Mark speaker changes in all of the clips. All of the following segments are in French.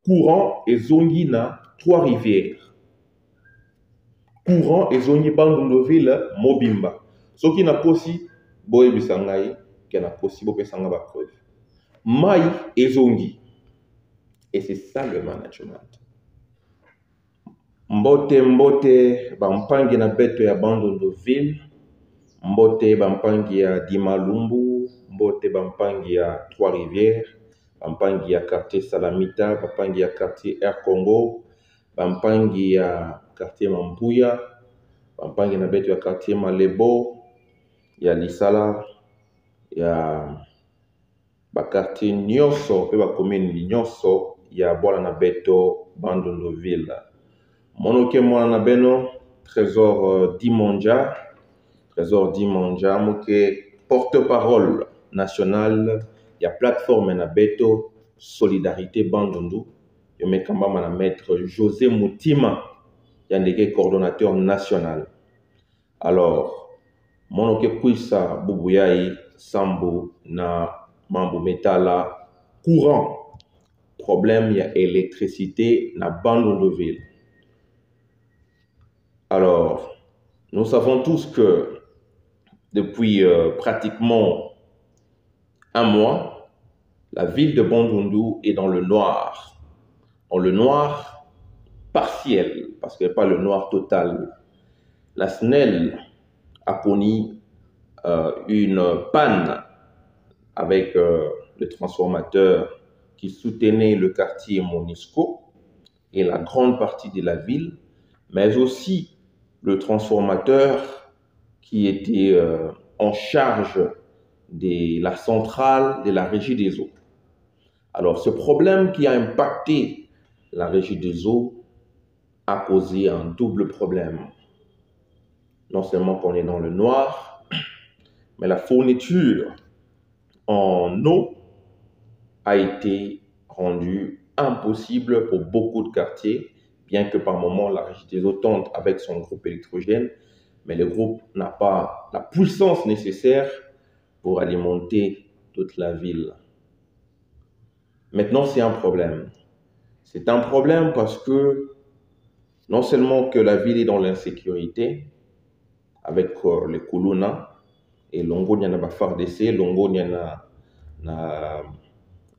Speaker 1: courant ezongi na Trois-Rivières. Courant ezongi Bandundoville mobimba. Soki na posi boye bisangai ke na posi bo pesanga ba preuve. Mai ezongi. Et c'est ça le management. Mbote bampangi na beto ya Bandundoville, mbote bampangi ya Dimalumbu, mbote bampangi ya Trois-Rivières, bampangi ya quartier Salamita, bampangi ya quartier Air Congo, bampangi ya quartier Mambuya, bampangi na beto ya quartier Malebo, ya Lisala, ya quartier nyonso pe commune nyonso ya bola na beto Bandundoville. Monoke mwana na beno Trésor Dimonja, moke porte-parole national ya plateforme na beto Solidarité Bandundu. Yo mekamba na maître José Mutima ya ndeke coordonnateur national. Alors monoke kuisa bubuyai sambu na mambu metala courant, problème ya électricité na Bandunduville. Alors, nous savons tous que depuis pratiquement un mois, la ville de Bandundu est dans le noir. Dans le noir partiel, parce que pas le noir total. La SNEL a connu une panne avec le transformateur qui soutenait le quartier Monisco et la grande partie de la ville, mais aussi le transformateur qui était en charge de la centrale de la régie des eaux. Alors, ce problème qui a impacté la régie des eaux a causé un double problème. Non seulement qu'on est dans le noir, mais la fourniture en eau a été rendue impossible pour beaucoup de quartiers, bien que par moment la régie des eaux tente avec son groupe électrogène, mais le groupe n'a pas la puissance nécessaire pour alimenter toute la ville. Maintenant, c'est un problème. C'est un problème parce que non seulement que la ville est dans l'insécurité, avec les Kuluna, et Longo n'y en a pas FARDC, Longo n'y en a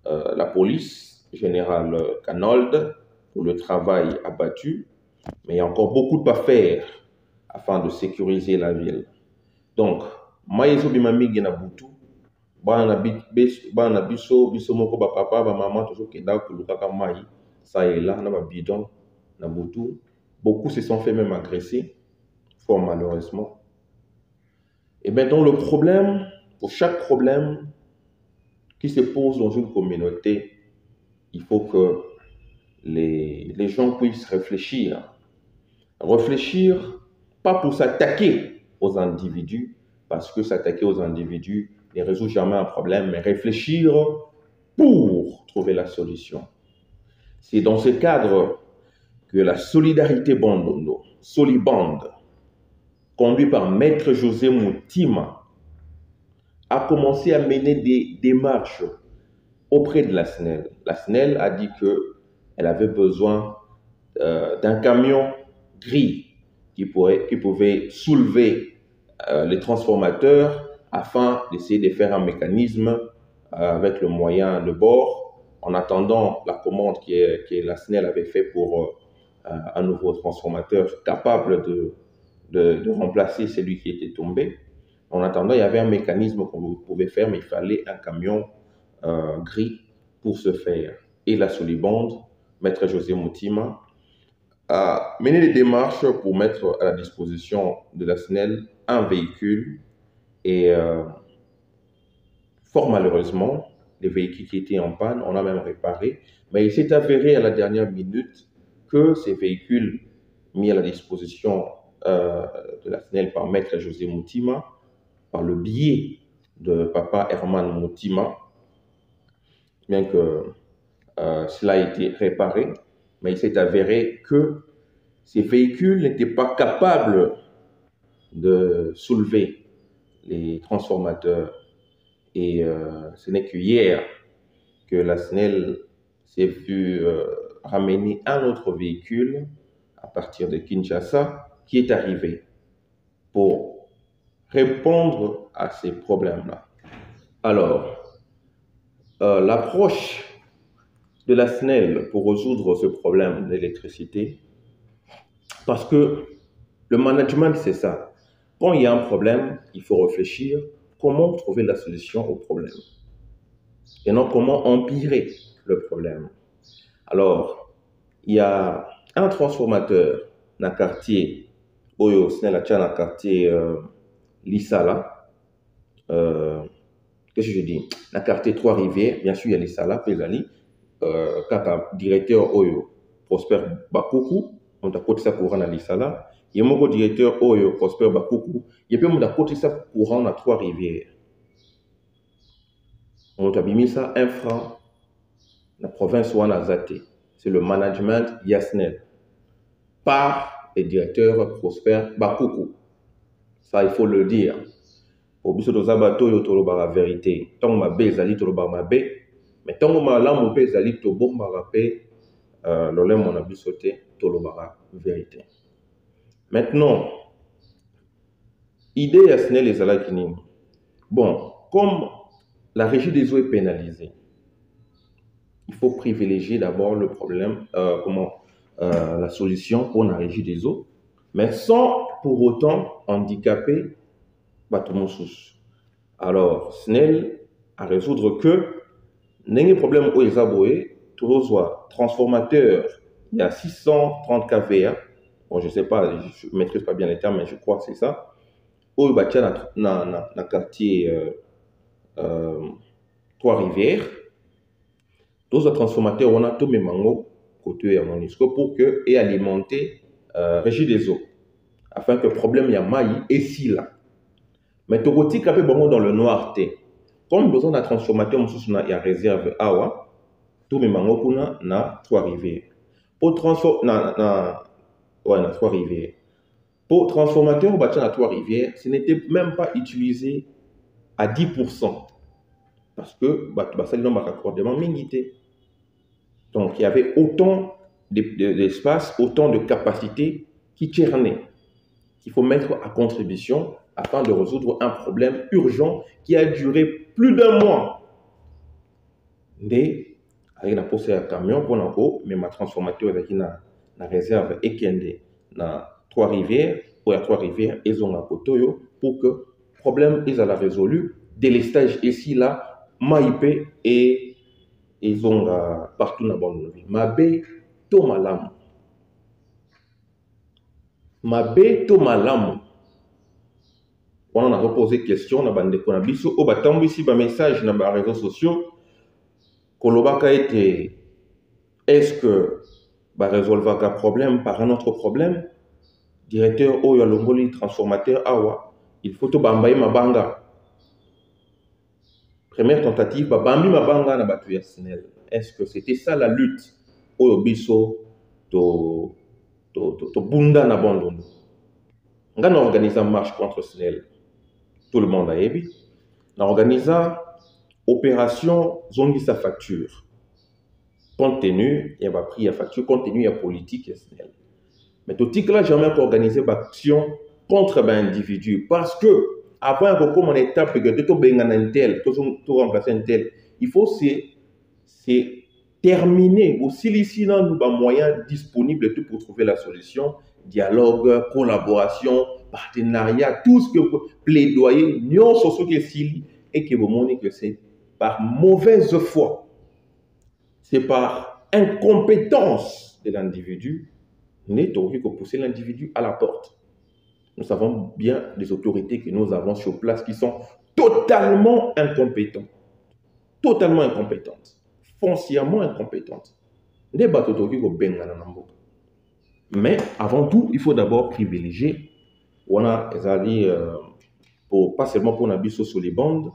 Speaker 1: la police générale Canold pour le travail abattu, mais il y a encore beaucoup de faire afin de sécuriser la ville. Donc, maïso bimamigi na butu, bana biso moko ba papa ba maman toujours kenda kulukaka mai, ça et là na ba bidon na butu. Beaucoup se sont fait même agresser, fort malheureusement. Et maintenant le problème, pour chaque problème qui se pose dans une communauté, il faut que les gens puissent réfléchir. Réfléchir, pas pour s'attaquer aux individus, parce que s'attaquer aux individus ne résout jamais un problème, mais réfléchir pour trouver la solution. C'est dans ce cadre que la Solidarité Bandundu, Soliband, conduit par Maître José Mutima, a commencé à mener des démarches auprès de la SNEL. La SNEL a dit qu'elle avait besoin d'un camion gris qui pouvait soulever les transformateurs afin d'essayer de faire un mécanisme avec le moyen de bord, en attendant la commande que la SNEL avait fait pour un nouveau transformateur capable de remplacer celui qui était tombé. En attendant, il y avait un mécanisme qu'on pouvait faire, mais il fallait un camion gris pour ce faire. Et la Solibande, Maître José Mutima, a mené des démarches pour mettre à la disposition de la SNEL un véhicule. Et fort malheureusement, les véhicules qui étaient en panne, on a même réparé. Mais il s'est avéré à la dernière minute que ces véhicules mis à la disposition de la SNEL par Maître José Mutima, par le biais de papa Herman Mutima, bien que cela a été réparé, mais il s'est avéré que ces véhicules n'étaient pas capables de soulever les transformateurs. Et ce n'est qu'hier que la SNEL s'est vue ramené un autre véhicule à partir de Kinshasa qui est arrivé pour répondre à ces problèmes-là. Alors, l'approche de la SNEL pour résoudre ce problème d'électricité, parce que le management, c'est ça. Quand il y a un problème, il faut réfléchir comment trouver la solution au problème et non comment empirer le problème. Alors, il y a un transformateur dans le quartier, Oyo, c'est dans le quartier Lissala. Qu'est-ce que je dis? Dans le quartier Trois-Rivières, bien sûr, il y a Lissala, Pesali. Kaka directeur Oyo, Prosper Bakuku, on a côté ça courant à Lissala. Il y a mon directeur Oyo, Prosper Bakuku. Il y a un côté ça courant à Trois-Rivières. On a mis ça 1 franc. La province ou en Azate. C'est le management Yasnel. Par le directeur Prosper Bakuku. Ça, il faut le dire. Pour biso tozabato yo tolobara vérité. Tant ma bé zali tolobara ma bé. Mais tant que la mopé zali to bomba rapé, l'olé mon abi sauté tolobara vérité. Maintenant, idée à SNEL les alakini. Bon, comme la régie des eaux est pénalisée, il faut privilégier d'abord le problème, la solution pour la régie des eaux, mais sans pour autant handicaper Batumoussous. Alors, SNEL à résoudre que n'ayez problème où ils aboyent, toujours transformateur, il y a 630 kVA. Bon, je ne sais pas, je ne maîtrise pas bien les termes, mais je crois que c'est ça. Où il y a dans le quartier Trois-Rivières. Tous les transformateurs, on a tous mes mangos côté à Monisco pour que et alimenter régie des eaux. Afin que le problème y a maï et si là. Mais tout le monde est dans le noir. Comme besoin d'un transformateur, il y a réserve awa, tous mes mangos na Trois-Rivières. Pour Trois-Rivières. Pour transformateur, à Trois-Rivières, ce n'était même pas utilisé à 10%. Parce que ça n'a pas raccordement mingité. Donc il y avait autant d'espace, autant de capacité qui tiernaient, qu'il faut mettre à contribution afin de résoudre un problème urgent qui a duré plus d'1 mois. Et avec la posée à camion pour l'enco, mais ma transformateur avec la réserve Ekende na Trois-Rivières, pour la Trois-Rivières, ils ont un poteau pour que le problème ils ont résolu. Délestage ici là, maïpé et ils ont partout dans la bande de vie. Mabé to malamu. Mabé to malamu. On a reposé question na bande ko na biso o batambu ici ba message na ba réseaux sociaux. Kolobaka était est-ce que ba résolver un problème par un autre problème? Directeur o ya longoli transformateur awa, il faut to bambaye mabanga. Première tentative, bambi mabanga na batu ya SNEL. Est-ce que c'était ça la lutte au biso to bunda na bandondo? On a organisé une marche contre SNEL. Tout le monde a aimé. On a organisé opération zongi sa facture. Compte tenu, il y a pris la facture, compte tenu, il y a politique et SNEL. Mais tout là, jamais organisé une action contre un individu. Parce que, avant qu'on commence une étape, que tout un tel, tout remplacer un tel, il faut c'est terminer aussi ici dans nos moyens disponibles tout pour trouver la solution, dialogue, collaboration, partenariat, tout ce que vous plaidoyer, nous sur ce qui est et que vous montrez que c'est par mauvaise foi, c'est par incompétence de l'individu, n'est trouvé que pousser l'individu à la porte. Nous savons bien les autorités que nous avons sur place qui sont totalement incompétentes. Totalement incompétentes. Foncièrement incompétentes. Mais avant tout, il faut d'abord privilégier. On a pas seulement pour Nabiso sur les bandes,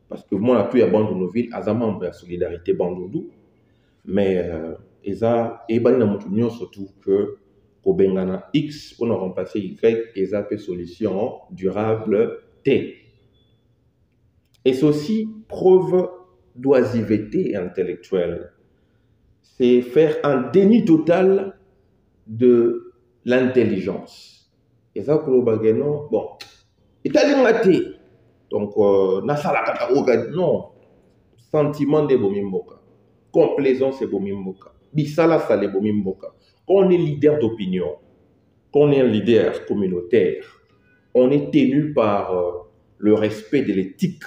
Speaker 1: parce que moi, on a à bande de nos villes, à membre de la solidarité bandondou, mais ils ont surtout que Kobengana X pour nous remplacer Y, ils ont fait solution durable T. Et c'est aussi preuve d'oisiveté intellectuelle. c'est faire un déni total de l'intelligence. Et ça, pour le bagano, bon, italien donc, non, sentiment de bomimboka, complaisance de bomimboka, bisala sale bomimboka. Quand on est leader d'opinion, quand on est un leader communautaire, on est tenu par le respect de l'éthique.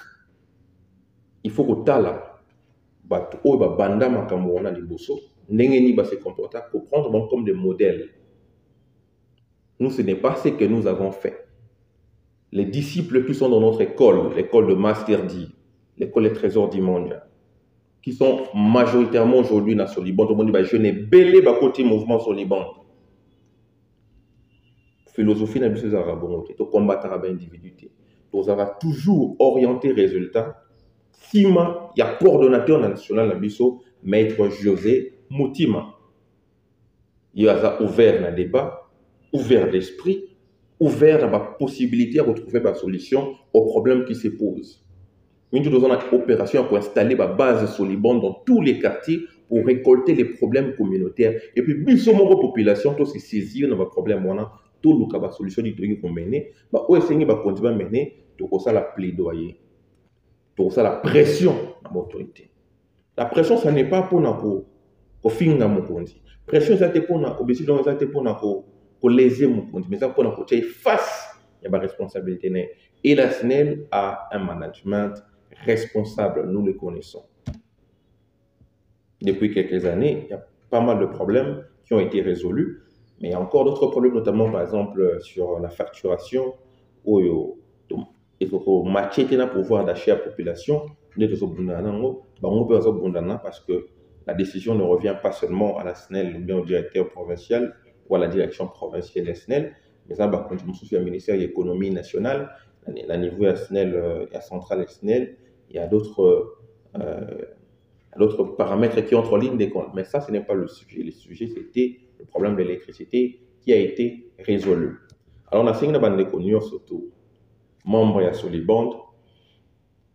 Speaker 1: Il faut que tala, banda makambo wana liboso, ndenge ba se comporter pour prendre comme des modèles. Nous, ce n'est pas ce que nous avons fait. Les disciples qui sont dans notre école, l'école de Master D, l'école des trésors du monde, qui sont majoritairement aujourd'hui dans le Liban, tout le monde dit, je n'ai belé côté mouvement sur le Liban. Philosophie n'a pas de bon, tu combattre avec l'individualité. Tu auras toujours orienté résultat. Sima, il y a coordonnateur national à Bisso, maître José Moutima. Il a ouvert le débat, ouvert l'esprit, ouvert la possibilité de retrouver la solution aux problèmes qui se posent. Nous avons une opération pour installer la base sur Liban dans tous les quartiers pour récolter les problèmes communautaires. Et puis, la population doit se saisir de nos problèmes. Tout le cas, la solution du truc qu'on mène, on essayer de continuer à mener, tout ça la plaidoyer, tout ça la pression à l'autorité. La pression, ce n'est pas pour nous finir dans mon compte. La pression, c'est pour nous obéir, c'est pour nous léser mon compte, mais c'est pour nous faire face à la responsabilité. Et la SNEL a un management responsable, nous le connaissons. Depuis quelques années, il y a pas mal de problèmes qui ont été résolus, mais il y a encore d'autres problèmes, notamment par exemple sur la facturation, où il faut matcher le pouvoir d'achat à la population, parce que la décision ne revient pas seulement à la SNEL, ou bien au directeur provincial ou à la direction provinciale de la SNEL, mais ça va continuer sur le ministère de l'économie nationale, à niveau de la SNEL, à la centrale de la SNEL, il y a d'autres paramètres qui entrent en ligne des comptes. Mais ça, ce n'est pas le sujet. Le sujet, c'était le problème de l'électricité qui a été résolu. Alors, on a signé une bande surtout membres et sur les bandes,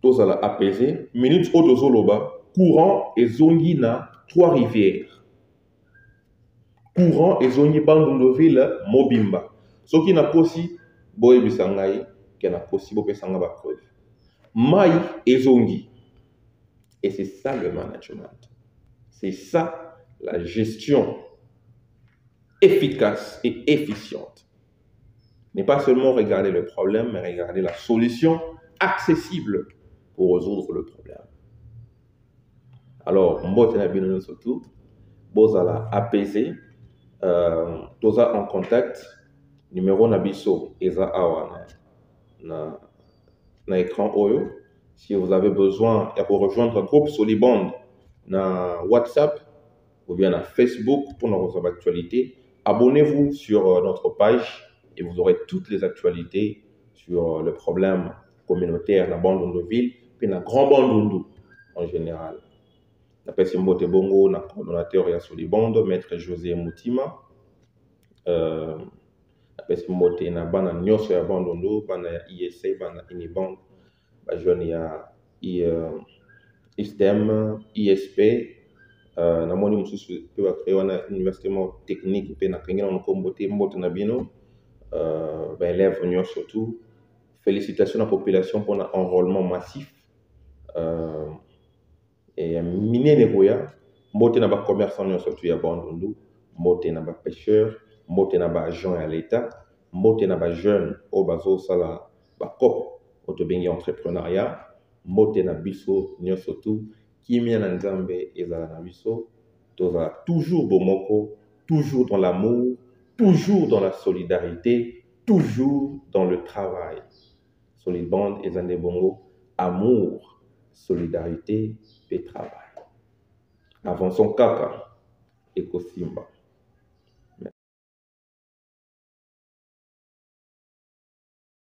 Speaker 1: tous à la apaiser. Minutes au dozoloba, courant et zongi na Trois-Rivières. Courant et zongi bandundoville Mobimba. Ce qui n'a pas si boye bisangai, qui n'a pas si boye sanga ba preuve. Mai et zongi. Et c'est ça le management. C'est ça la gestion efficace et efficiente. Ne pas seulement regarder le problème, mais regarder la solution accessible pour résoudre le problème. Alors, moi, surtout, vous allez apaiser, vous en contact, numéro nabiso, eza awa na écran OYO. Si vous avez besoin de rejoindre un groupe Soliband na WhatsApp ou bien na Facebook pour nos actualités, abonnez-vous sur notre page et vous aurez toutes les actualités sur le problème communautaire dans Bandundu-Ville et dans Grand Bandundu en général. Je suis Mbote Bongo, le coordonnateur de Soliband, maître José Moutima. Je suis Mbote Nabana Nyoso ya Bandundu, Bana ISA, Bana Iniband. Il y a ISTEM, ISP, namoni mususu pe ba créer wana université technique pe na kengena on kombote mbote na bino élèves surtout. Félicitations à la population pour un enrôlement massif et miné negoya mbote na ba commerçants surtout ya Bandundu, mbote na ba pêcheurs, mbote na ba agents à l'état, mbote na ba jeunes au bazo sala ba cop autobengi entrepreneuriat, mbote na biso surtout kimia na nzambe ezala na biso toza toujours bomoko, toujours dans l'amour, toujours dans la solidarité, toujours dans le travail. Soliband ezande bongo, amour, solidarité et travail. Avançons kaka, Ekosimba.